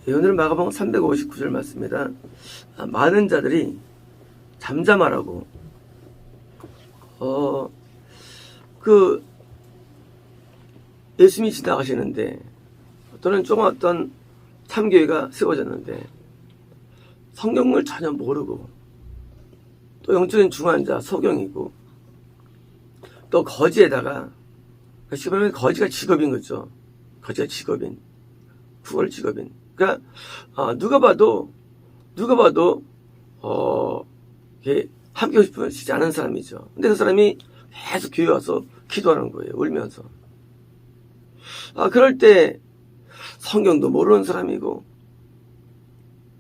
오늘은 마가복음 359절 말씀입니다. 많은 자들이 잠잠하라고 예수님이 지나가시는데 또는 조금 어떤 참교회가 세워졌는데 성경을 전혀 모르고 또 영적인 중환자 소경이고 또 거지에다가 쉽게 말하면 거지가 직업인 거죠. 거지가 직업인, 구걸 직업인. 그러니까 누가 봐도 함께 하고 싶지 않은 사람이죠. 근데 그 사람이 계속 교회 와서 기도하는 거예요. 울면서. 그럴 때 성경도 모르는 사람이고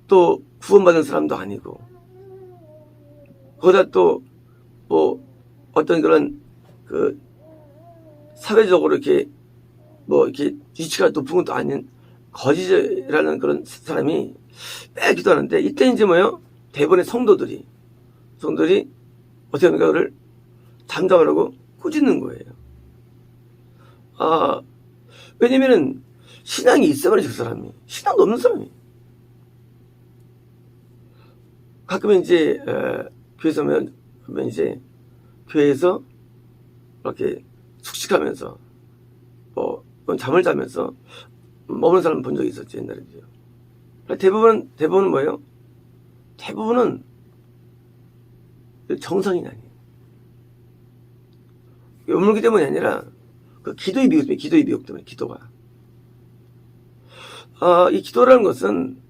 또 구원받은 사람도 아니고 거기다 또 뭐 어떤 그런 사회적으로 이렇게 위치가 높은 것도 아닌 거지라는 그런 사람이 매 기도하는데 이때 이제 대부분의 성도들이 어떻게 합니까? 그를 잠잠하라고 꾸짖는 거예요. 왜냐면은 신앙이 있어야지 그 사람이. 신앙도 없는 사람이. 가끔 이제 교회에서 보면 이제 교회에서 이렇게 숙식하면서 잠을 자면서 먹는 사람 본 적이 있었죠, 옛날에도요. 대부분은 뭐예요? 대부분은 정상인이 아니에요. 욕먹기 때문이 아니라 기도의 비극 때문에 기도가. 이 기도라는 것은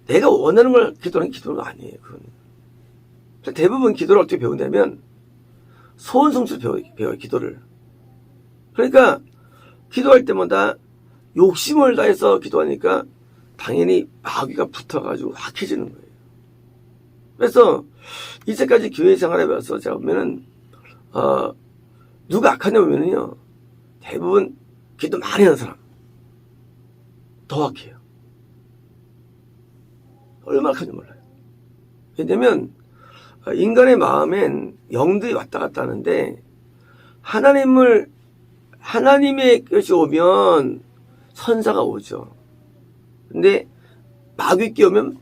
내가 원하는 걸 기도하는 기도는 아니에요. 그건. 대부분 기도를 어떻게 배운다면 소원성취로 배워요, 기도를. 그러니까 기도할 때마다 욕심을 다해서 기도하니까 당연히 마귀가 붙어가지고 악해지는 거예요. 그래서 이제까지 교회 생활에 와서 제가 보면은 누가 악하냐 보면은요 대부분 기도 많이 하는 사람 더 악해요. 얼마나 악한지 몰라요. 왜냐면 인간의 마음엔 영들이 왔다 갔다 하는데 하나님의 것이 오면 선사가 오죠. 근데 마귀께 오면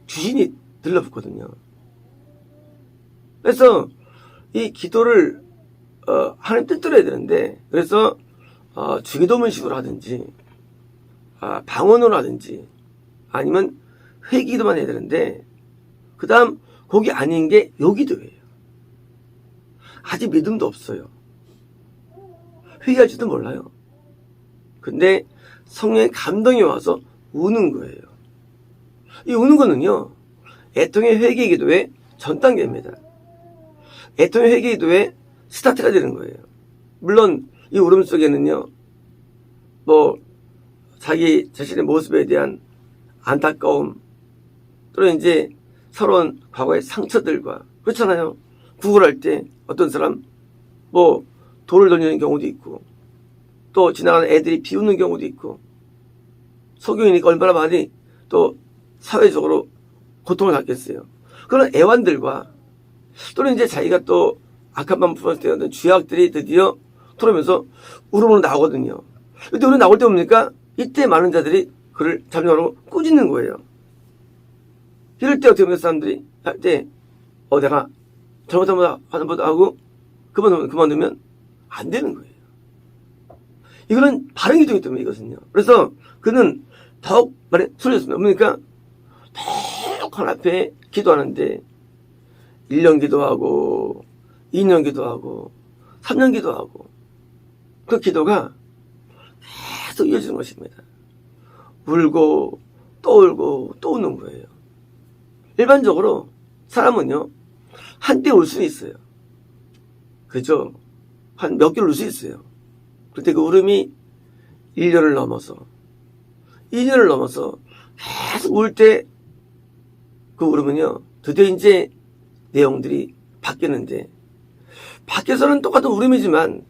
귀신이 들러붙거든요. 그래서 이 기도를 하나님 뜻대로 해야 되는데 그래서 주기도문식으로 하든지 방언으로 하든지 아니면 회기도만 해야 되는데 그 다음 거기 아닌 게 요기도예요. 아직 믿음도 없어요. 회개할지도 몰라요. 근데 성령의 감동이 와서 우는 거예요. 이 우는 거는요 애통의 회개 기도의 전 단계입니다. 애통의 회개 기도의 스타트가 되는 거예요. 물론 이 울음 속에는요 자기 자신의 모습에 대한 안타까움 또는 이제 서러운 과거의 상처들과 그렇잖아요. 구걸할 때 어떤 사람 돌을 던지는 경우도 있고 또 지나가는 애들이 비웃는 경우도 있고 소경이니까 얼마나 많이 또 사회적으로 고통을 받겠어요. 그런 애완들과 또는 이제 자기가 또 악한 마음 품었을 때 어떤 죄악들이 드디어 들어오면서 울음으로 나오거든요. 근데 우리 나올 때 뭡니까? 이때 많은 자들이 그를 잠잠하라고 꾸짖는 거예요. 이럴 때 어떻게 하면 사람들이 할 때 내가 잘못하면 하는 것도 하고 그만두면 안 되는 거예요. 이거는 바른 기도이기 때문에 이것은요. 그래서 그는 더욱 말에 소리졌습니다. 그러니까 더욱 하나님 앞에 기도하는데 1년 기도하고 2년 기도하고 3년 기도하고 그 기도가 계속 이어지는 것입니다. 울고 또 울고 또 우는 거예요. 일반적으로 사람은요 한때 울 수는 있어요. 그죠? 한 몇 개월 울 수 있어요. 그때 그 울음이 1년을 넘어서 2년을 넘어서 계속 울 때 그 울음은요 드디어 이제 내용들이 바뀌는데 밖에서는 똑같은 울음이지만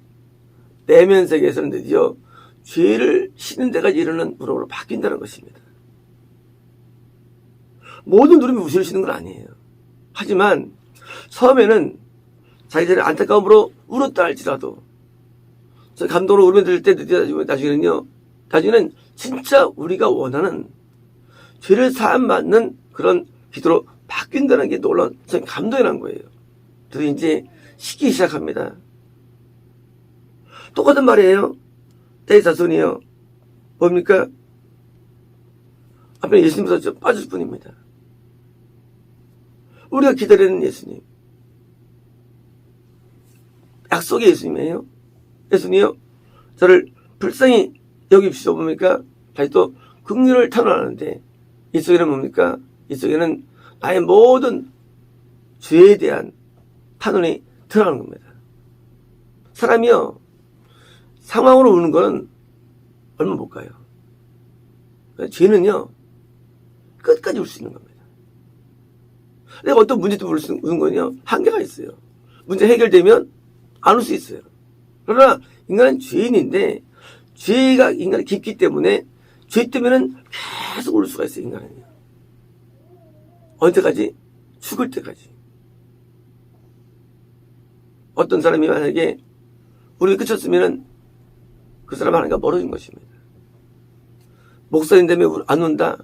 내면 세계에서는 드디어 죄를 씻는 데가 이르는 울음으로 바뀐다는 것입니다. 모든 울음이 무시를 씻는 건 아니에요. 하지만 처음에는 자기들의 안타까움으로 울었다 할지라도 저 감동으로 울음을 들을 때 드디어 나중에는요 나중에는 진짜 우리가 원하는 죄를 사함 받는 그런 기도로 바뀐다는 게 놀라운 감동이 난 거예요. 그래서 이제 시기 시작합니다. 똑같은 말이에요. 내 자손이요. 뭡니까? 앞에 예수님께서 좀 빠질 뿐입니다. 우리가 기다리는 예수님. 약속의 예수님이에요. 예수님이요. 저를 불쌍히 여깁시오. 뭡니까? 다시 또 긍휼을 탄원하는데 이 속에는 뭡니까? 이 속에는 나의 모든 죄에 대한 탄원이 드러나는 겁니다. 사람이요. 상황으로 우는 거는 얼마 못 가요. 죄는요. 끝까지 울 수 있는 겁니다. 내가 어떤 문제 때문에 우는 거는요. 한계가 있어요. 문제 해결되면 안 울 수 있어요. 그러나 인간은 죄인인데 죄가 인간이 깊기 때문에 죄 때문에는 계속 울 수가 있어요. 인간은요. 언제까지? 죽을 때까지. 어떤 사람이 만약에 우리 끝쳤으면은 그 사람 하나가 멀어진 것입니다. 목사님 때문에 안 온다.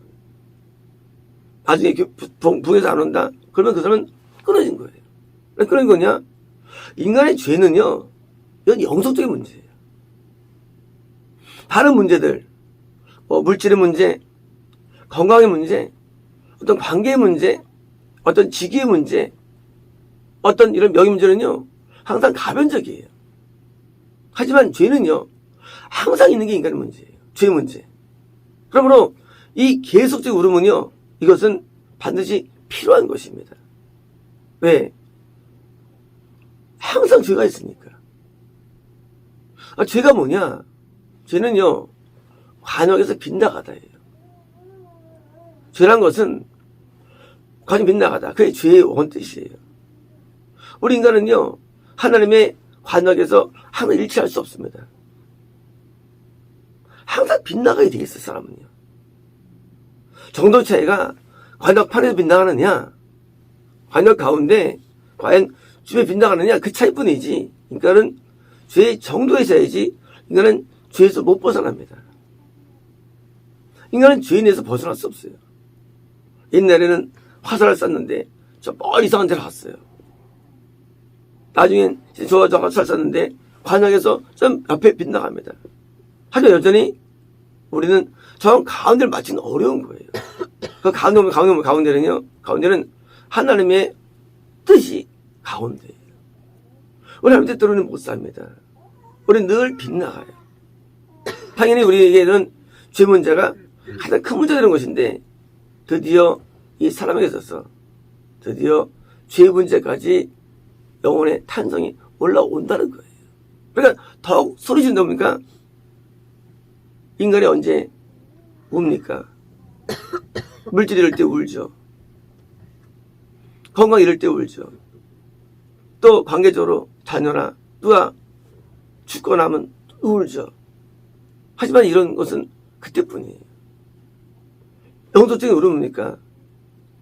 나중에 부에서 안 온다. 그러면 그 사람은 끊어진 거예요. 왜 끊어진 거냐? 인간의 죄는요. 이건 영성적인 문제예요. 다른 문제들, 물질의 문제, 건강의 문제, 어떤 관계의 문제, 어떤 직위의 문제, 어떤 이런 명예 문제는요. 항상 가변적이에요. 하지만 죄는요. 항상 있는 게 인간의 문제예요. 죄 문제. 그러므로 이 계속적인 울음은요. 이것은 반드시 필요한 것입니다. 왜? 항상 죄가 있으니까. 죄가 뭐냐? 죄는요. 관역에서 빗나가다예요. 죄란 것은 관역 빗나가다. 그게 죄의 원뜻이에요. 우리 인간은요. 하나님의 관역에서 항상 일치할 수 없습니다. 항상 빗나가야 되겠어요. 사람은요. 정도 차이가 관역판에서 빗나가느냐 관역 가운데 과연 주변에 빗나가느냐 그 차이뿐이지 인간은 죄의 정도에 있어야지 인간은 죄에서 못 벗어납니다. 인간은 죄인에서 벗어날 수 없어요. 옛날에는 화살을 쐈는데 저 멀리 이상한 데로 갔어요. 나중엔 저 화살 쐈는데 관역에서 좀 옆에 빗나갑니다. 하지만 여전히 우리는 저 가운데를 맞추는 어려운 거예요. 그 가운데는요, 가운데는 하나님의 뜻이 가운데예요. 우리 하나님 뜻대로는 못 삽니다. 우리는 늘 빗나가요. 당연히 우리에게는 죄 문제가 가장 큰 문제가 되는 것인데, 드디어 이 사람에게 있어서, 드디어 죄 문제까지 영혼의 탄성이 올라온다는 거예요. 그러니까 더욱 소리 지른다 보니까, 인간이 언제 웁니까? 물질 이럴 때 울죠. 건강 이럴 때 울죠. 또 관계적으로 자녀나 누가 죽거나 하면 울죠. 하지만 이런 것은 그때뿐이에요. 영적인 울음이니까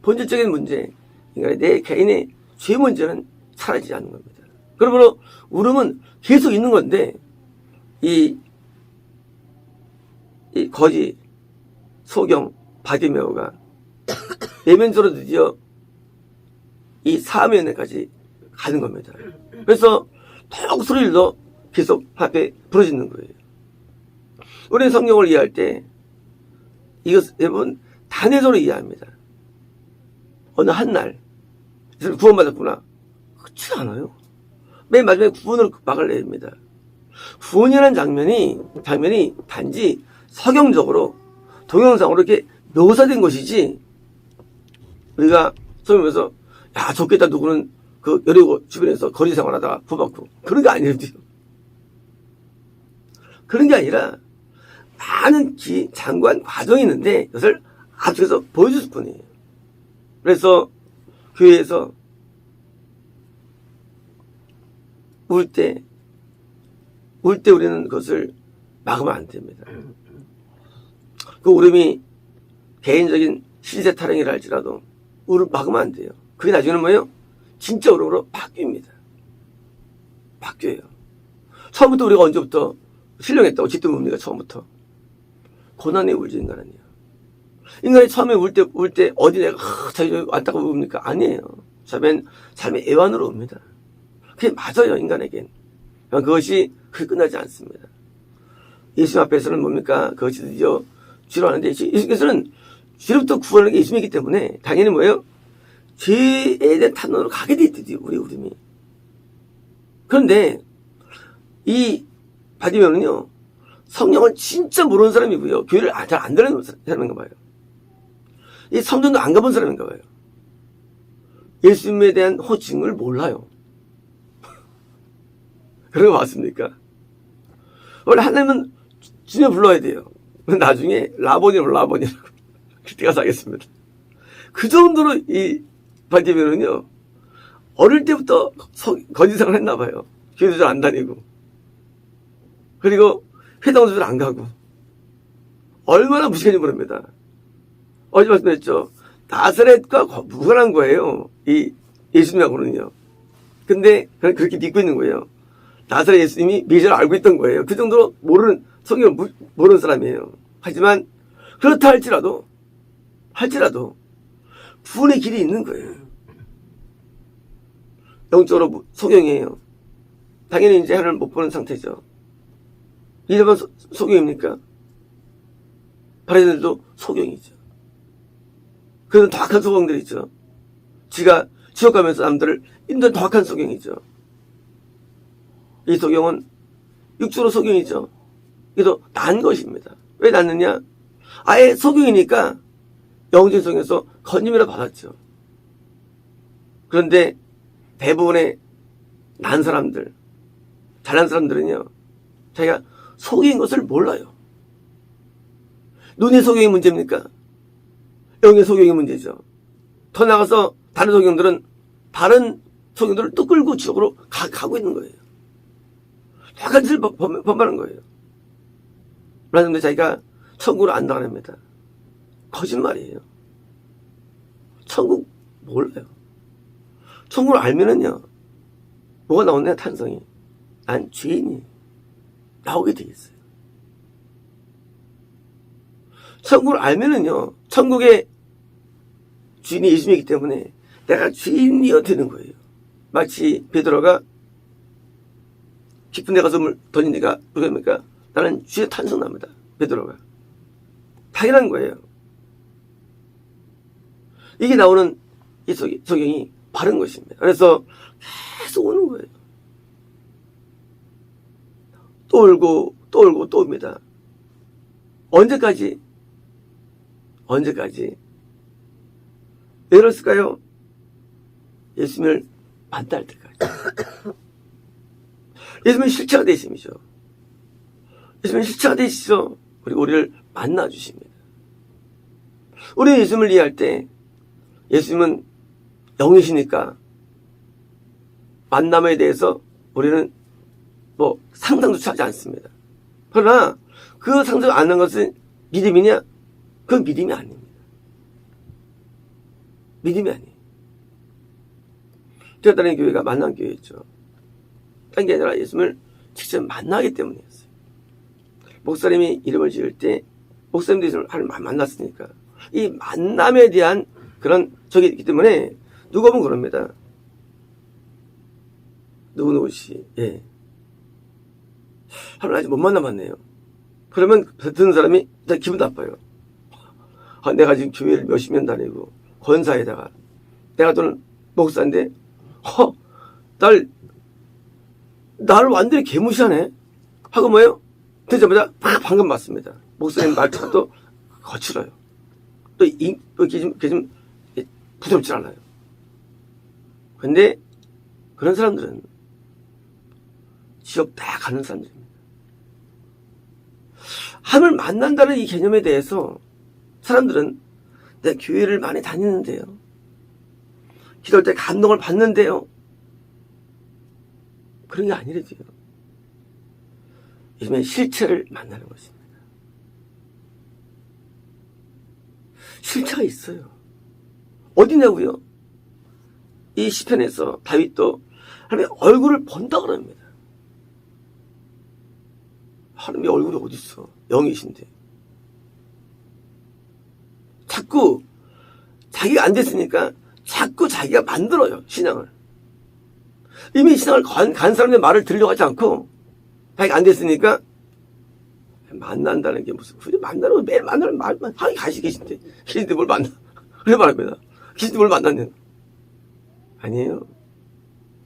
본질적인 문제, 인간의 내 개인의 죄 문제는 사라지지 않는 겁니다. 그러므로 울음은 계속 있는 건데 이 거지 소경 바디메오가 내면적으로 드디어 이 사면에까지 가는 겁니다. 그래서 더욱 소리를 더 계속 앞에 부러지는 거예요. 우리는 성경을 이해할 때 이것을 여러분 단회적으로 이해합니다. 어느 한날 구원받았구나. 그렇지 않아요. 맨 마지막에 구원으로 막을 내립니다. 구원이라는 장면이 단지 서경적으로 동영상으로 이렇게 묘사된 것이지 우리가 소위면서 야 좋겠다 누구는 그 여리고 주변에서 거리 생활하다가 구박고 그런 게 아니에요. 그런 게 아니라 많은 장관 과정이 있는데 이것을 앞쪽에서 보여줄 뿐이에요. 그래서 교회에서 울 때 우리는 그것을 막으면 안 됩니다. 그 울음이 개인적인 신세 타령이라 할지라도 울음 막으면 안 돼요. 그게 나중에는 뭐예요? 진짜 울음으로 바뀝니다. 바뀌어요. 처음부터 우리가 언제부터 신령했다고 짖든 뭡니까 처음부터. 고난에 울죠, 인간은요. 인간이 처음에 울 때 어디 내가 자기 왔다고 웁니까? 아니에요. 삶의 애환으로 옵니다. 그게 맞아요, 인간에겐. 그것이 그렇게 끝나지 않습니다. 예수님 앞에서는 뭡니까? 그것이 드디어 죄로 하는데, 예수님께서는 죄로부터 구원하는 게 예수님이기 때문에 당연히 뭐예요? 죄에 대한 탄원으로 가게 돼 있듯이 우리 울음이. 그런데 이 바디메오는요, 성령을 진짜 모르는 사람이고요, 교회를 잘 안 다니는 사람인가 봐요. 이 성전도 안 가본 사람인가 봐요. 예수님에 대한 호칭을 몰라요. 그런 거 맞습니까? 원래 하나님은 주님 불러야 돼요. 나중에 라본이라고 그때 가서 하겠습니다. 그 정도로 이 바디메오는요, 어릴 때부터 거짓생활을 했나 봐요. 교회도 잘 안 다니고, 그리고 회당도 잘 안 가고, 얼마나 무식한지 모릅니다. 어제 말씀드렸죠. 나사렛과 무관한 거예요, 이 예수님하고는요. 근데 그렇게 믿고 있는 거예요. 나사렛 예수님이 메시아를 알고 있던 거예요. 그 정도로 성경을 모르는 사람이에요. 하지만 그렇다 할지라도 구원의 길이 있는 거예요. 영적으로 소경이에요. 당연히 이제 하나님을 못 보는 상태죠. 이러면 소경입니까? 바리새인들도 소경이죠. 그런 더악한 소경들이 있죠. 지가 지옥 가면서 남들을 인도한 더악한 소경이죠. 이 소경은 육적으로 소경이죠. 그래서 난 것입니다. 왜 났느냐? 아예 소경이니까 영적인 소경에서 건짐이라 받았죠. 그런데 대부분의 난 사람들, 잘난 사람들은요, 자기가 소경인 것을 몰라요. 눈의 소경이 문제입니까? 영의 소경이 문제죠. 더 나가서 다른 소경들은 다른 소경들을 또 끌고 지옥으로 가고 있는 거예요. 약간 짓을 범하는 거예요. 그런데 자기가 천국을 안다고 합니다. 거짓말이에요. 천국 몰라요. 천국을 알면은요, 뭐가 나오냐, 탄성이. 난 죄인이 나오게 돼 있어요. 천국을 알면은요, 천국의 주인이 예수님이기 때문에 내가 죄인이어 되는 거예요. 마치 베드로가 깊은 데 가서 물 던지니까 그러니까 나는 주의 탄성 납니다. 베드로가. 당연한 거예요. 이게 나오는 이 소경이 바른 것입니다. 그래서 계속 오는 거예요. 또 울고 또 울고 또 옵니다. 언제까지? 왜 그랬을까요? 예수님을 만날 때까지. 예수님은 실체가 되심이죠. 예수님은 실체가 되시죠. 그리고 우리를 만나주십니다. 우리 예수님을 이해할 때 예수님은 영이시니까 만남에 대해서 우리는 뭐 상상조차 하지 않습니다. 그러나 그 상상 안 한 것은 믿음이냐? 그건 믿음이 아닙니다. 믿음이 아니에요. 제가 다니는 교회가 만난 교회였죠. 딴 게 아니라 예수님을 직접 만나기 때문이었어요. 목사님이 이름을 지을 때 목사님도 예수님을 만났으니까 이 만남에 대한 그런 적이 있기 때문에 누가 보면 그럽니다. 누구씨, 예. 하루는 아직 못 만나봤네요. 그러면 듣는 사람이 일단 기분 나빠요. 아, 내가 지금 교회를 몇십 년 다니고 권사에다가 내가 또는 목사인데 나를 완전히 개무시하네 하고 뭐예요? 듣자마자 방금 맞습니다. 목사님 말투가 또 거칠어요. 또 이게 좀 부드럽지 않아요. 근데 그런 사람들은 지옥 다 가는 사람들입니다. 하나님을 만난다는 이 개념에 대해서 사람들은 내가 교회를 많이 다니는데요, 기도할 때 감동을 받는데요, 그런 게 아니래요. 요즘에 실체를 만나는 것입니다. 실체가 있어요. 어디냐고요? 이 시편에서 다윗도 하나님의 얼굴을 본다 그럽니다. 하나님의 얼굴이 어디 있어? 영이신데. 자꾸 자기가 안 됐으니까 자꾸 자기가 만들어요, 신앙을. 이미 신앙을 간 사람의 말을 들으려고 하지 않고 자기가 안 됐으니까 만난다는 게 무슨, 굳이 만나는, 매일 만나는 말만 하기 가시 계신데 뭘 만나. 그래 말합니다. 계신데 뭘 만났냐. 아니에요.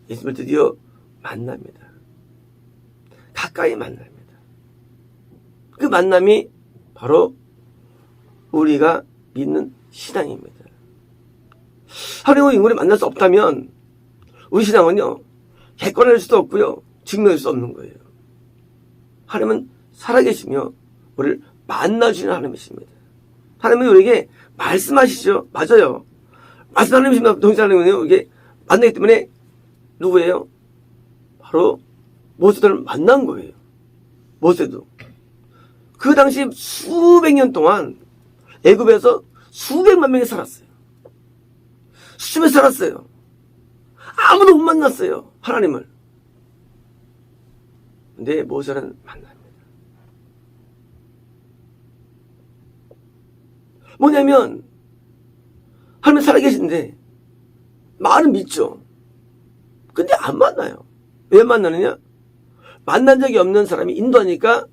예수님을 드디어 만납니다. 가까이 만납니다. 그 만남이 바로 우리가 믿는 신앙입니다. 하나님의 인물을 만날 수 없다면 우리 신앙은요, 객관할 수도 없고요, 증명할 수 없는 거예요. 하나님은 살아계시며 우리를 만나주시는 하나님이십니다. 하나님은 우리에게 말씀하시죠. 맞아요. 말씀하시는 동시에 하나님은 이게 만나기 때문에 누구예요? 바로 모세를 만난 거예요. 모세도. 그 당시 수백 년 동안 애굽에서 수백만 명이 살았어요. 수십에 살았어요. 아무도 못 만났어요, 하나님을. 근데 모세는 만납니다. 뭐냐면 하나님 살아계신데 말은 믿죠. 근데 안 만나요. 왜 만나느냐? 만난 적이 없는 사람이 인도하니까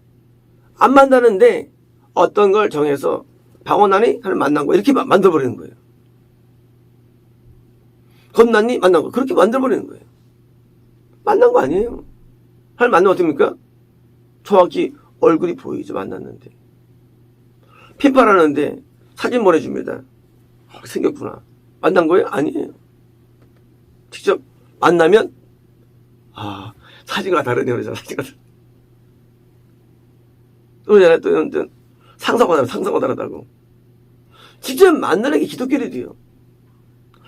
안 만나는데 어떤 걸 정해서 방언하니? 하나님 만난 거 이렇게 만들어버리는 거예요. 겁났니? 만난 거 그렇게 만들어버리는 거예요. 만난 거 아니에요. 하나님 만나면 어떻습니까? 정확히 얼굴이 보이죠. 만났는데. 핀팔하는데 사진 보내줍니다. 생겼구나. 만난 거예요? 아니에요. 직접 만나면 사진과 다르네요. 그러잖아. 사진과 또 상사가 다르다고. 직접 만나는 게 기독교래도요.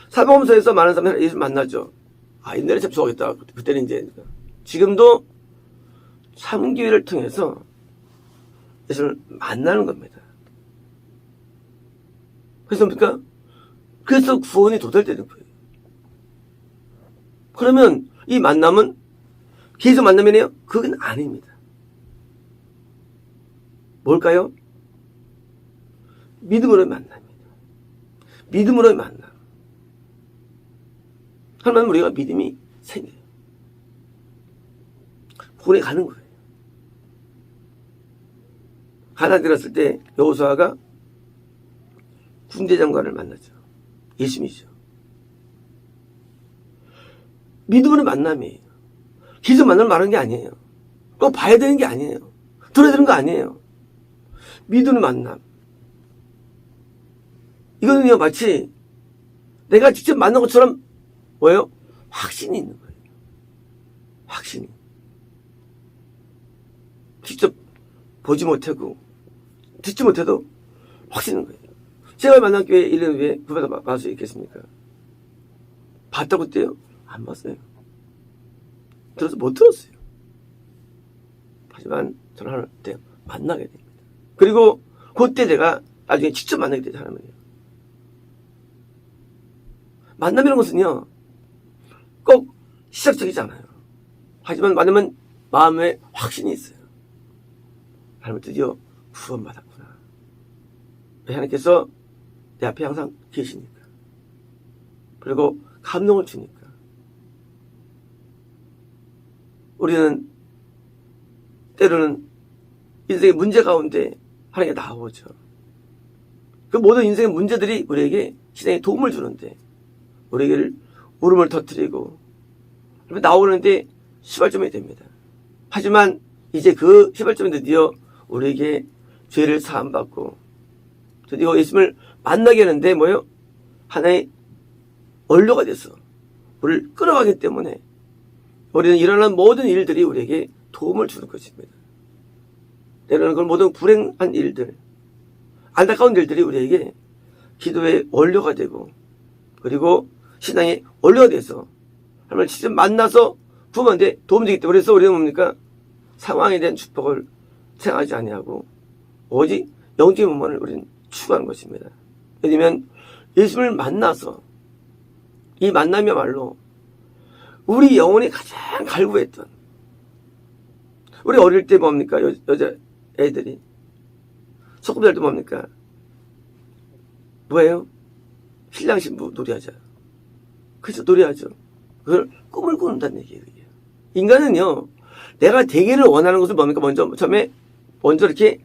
사복음서에서 많은 사람들이 예수 만나죠. 옛날에 참 좋아하겠다. 그때는 이제. 지금도 참기회를 통해서 예수를 만나는 겁니다. 그래서 구원이 도달되는 거예요. 그러면 이 만남은 계속 만남이네요? 그건 아닙니다. 뭘까요? 믿음으로의 만남입니다. 믿음으로의 만남. 하나님 우리가 믿음이 생겨요. 구원에 가는 거예요. 가나안 들었을 때 여호수아가 군대장관을 만나죠. 예수님이죠. 믿음으로의 만남이에요. 계속 만나면 말하는 게 아니에요. 꼭 봐야 되는 게 아니에요. 들어야 되는 거 아니에요. 믿음의 만남. 이거는요, 마치 내가 직접 만난 것처럼 뭐예요? 확신이 있는 거예요. 확신이. 직접 보지 못하고 듣지 못해도 확신인 거예요. 제가 만난 교회 1년 후에 구배가 봐수 있겠습니까? 봤다고 했대요? 안 봤어요. 들어서 못 들었어요. 하지만 저는 하나님 때 만나게 됩니다. 그리고 그때 제가 나중에 직접 만나게 되죠. 하나님을요. 만남이라는 것은요, 꼭 시작적이지 않아요. 하지만 만나면 마음에 확신이 있어요. 하나님 드디어 구원받았구나. 하나님께서 내 앞에 항상 계시니까. 그리고 감동을 주니까. 우리는 때로는 인생의 문제 가운데 하나님께 나오죠. 그 모든 인생의 문제들이 우리에게 신앙에 도움을 주는데 우리에게 울음을 터뜨리고 나오는데 시발점이 됩니다. 하지만 이제 그 시발점이 드디어 우리에게 죄를 사함받고 드디어 예수님을 만나게 하는데 뭐예요? 하나의 원료가 돼서 우리를 끌어가기 때문에 우리는 일어나는 모든 일들이 우리에게 도움을 주는 것입니다. 때로는 그 모든 불행한 일들, 안타까운 일들이 우리에게 기도의 원료가 되고 그리고 신앙의 원료가 돼서 하나님을 직접 만나서 부모한테 도움 되기 때문에 그래서 우리는 뭡니까? 상황에 대한 축복을 생각하지 아니하고 오직 영적인 부분을 우리는 추구하는 것입니다. 왜냐하면 예수님을 만나서 이 만남이야말로 우리 영혼이 가장 갈구했던 우리 어릴 때 뭡니까? 여자 애들이 소꿉 살 때 뭡니까? 뭐예요? 신랑 신부 노래하자. 그래서 노래하죠. 그걸 꿈을 꾸는다는 얘기예요. 인간은요, 내가 되기를 원하는 것을 뭡니까? 먼저 이렇게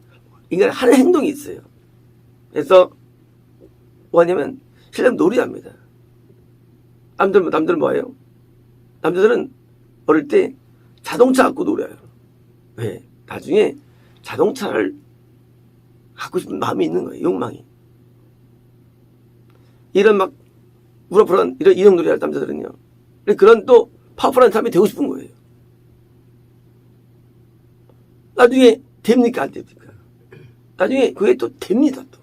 인간이 하는 행동이 있어요. 그래서 뭐하냐면 신랑 놀이합니다. 남들은 뭐예요? 남자들은 어릴 때 자동차 갖고 놀아요. 왜? 나중에 자동차를 갖고 싶은 마음이 있는 거예요. 욕망이. 이런 막 우라풀한 이런 인형놀이 할 남자들은요. 그런 또 파워풀한 사람이 되고 싶은 거예요. 나중에 됩니까? 안 됩니까? 나중에 그게 또 됩니다. 또.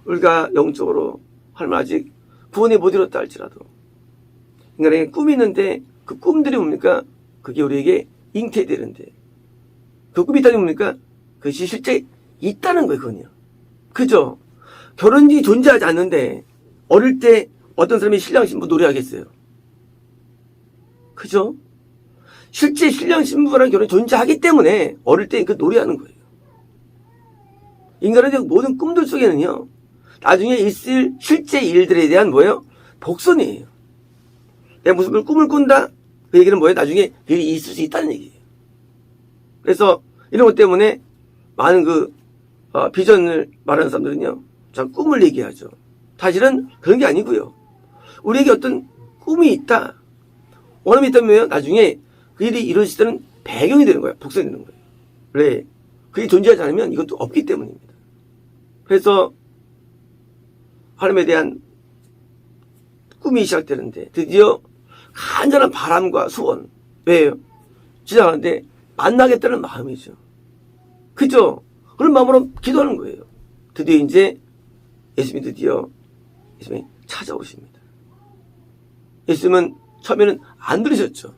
우리가 영적으로 하나님 아직 구원에 못 이뤘다 할지라도 인간에게 꿈이 있는데 그 꿈들이 뭡니까? 그게 우리에게 잉태되는데 그 꿈이 있다는 게 뭡니까? 그것이 실제 있다는 거예요. 그건요. 그죠? 결혼이 존재하지 않는데 어릴 때 어떤 사람이 신랑 신부 노래하겠어요? 그죠? 실제 신랑 신부랑 결혼이 존재하기 때문에 어릴 때 그 노래하는 거예요. 인간의 모든 꿈들 속에는요, 나중에 있을 실제 일들에 대한 뭐예요? 복선이에요. 내가 무슨 꿈을 꾼다? 그 얘기는 뭐예요? 나중에 그 일이 있을 수 있다는 얘기예요. 그래서 이런 것 때문에 많은 비전을 말하는 사람들은요, 참 꿈을 얘기하죠. 사실은 그런 게 아니고요. 우리에게 어떤 꿈이 있다. 원함이 있다면 나중에 그 일이 이루어질 때는 배경이 되는 거예요. 복선이 되는 거예요. 왜? 그게 존재하지 않으면 이것도 없기 때문입니다. 그래서 하나님에 대한 꿈이 시작되는데 드디어 간절한 바람과 소원. 왜요? 지나가는데 만나겠다는 마음이죠. 그죠? 그런 마음으로 기도하는 거예요. 드디어 이제 예수님이 찾아오십니다. 예수님은 처음에는 안 들으셨죠.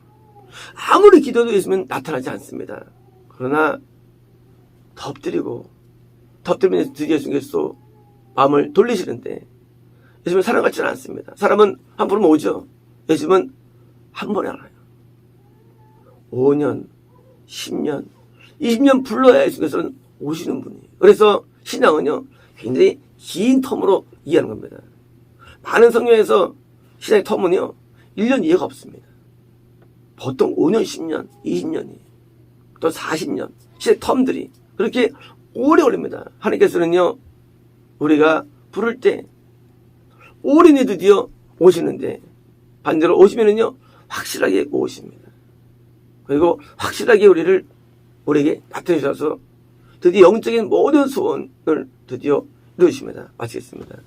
아무리 기도해도 예수님은 나타나지 않습니다. 그러나 덮드리면 드디어 예수님께서 마음을 돌리시는데 예수님은 사람 같지는 않습니다. 사람은 한 번은 오죠. 예수님은 한 번에 안 와요. 5년, 10년, 20년 불러야 예수님께서는 오시는 분이에요. 그래서 신앙은요, 굉장히 긴 텀으로 이해하는 겁니다. 많은 성경에서 신앙의 텀은요, 1년 이해가 없습니다. 보통 5년, 10년, 20년이, 또 40년, 신의 텀들이 그렇게 오래 걸립니다. 하나님께서는요, 우리가 부를 때, 올인이 드디어 오시는데, 반대로 오시면은요, 확실하게 오십니다. 그리고 확실하게 우리에게 나타내셔서 드디어 영적인 모든 소원을 드디어 이루십니다. 마치겠습니다.